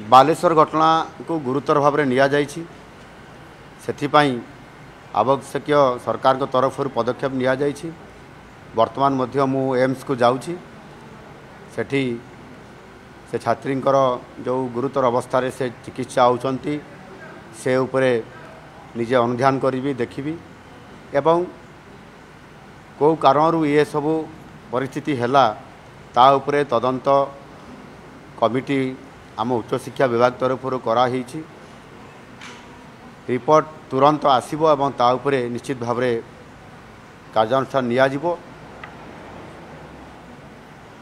बालेश्वर घटना को गुरुतर भाव में नि आवश्यक सरकार को तरफ पदक्षेप नि वर्तमान मु एम्स को जाऊँगी सेठी से छात्री जो गुरुतर अवस्था रे से चिकित्सा होती से उपरे निजे अनुध्यान करी देखी एवं कौ कारण ये सब परिस्थिति हैला ता उपरे तदंत कमिटी आम उच्च शिक्षा विभाग तरफ कराही रिपोर्ट तुरंत आसीबो एवं ता उपरे निश्चित भाव में कार्यानुष्ठान नियाजिबो।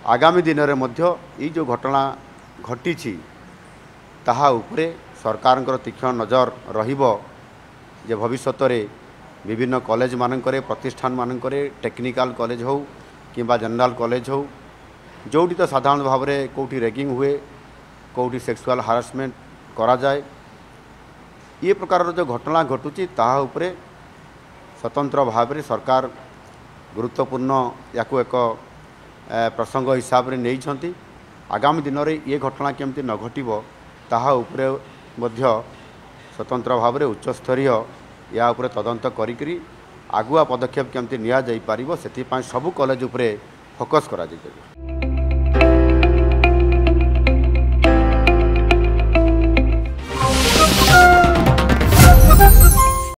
आगामी दिन में मध्य ये जो घटना घटी ताहा उपरे सरकार तीक्ष्ण नजर रहिबो जे भविष्य में विभिन्न कॉलेज मानकरे प्रतिष्ठान मानकरे टेक्निकल कॉलेज हो किंबा जनरल कॉलेज हो जोटी तो साधारण भाव में कौटी रैगिंग हुए कौटी सेक्सुअल हारासमेंट करा जाए ये प्रकार जो घटना घटुची ताहा उपरे स्वतंत्र भाव में सरकार गुरुत्वपूर्ण या एक प्रसंग हिसाब से नहीं आगामी दिन में ये घटना केमती न घटिबो ताहा उपरे मध्य स्वतंत्र भाव में उच्चस्तरीय या उपरे तदंत करी आगुआ पदक्षेप केमती निया जाई पारिबो सेति सबु कॉलेज उपरे फोकस करा जाय।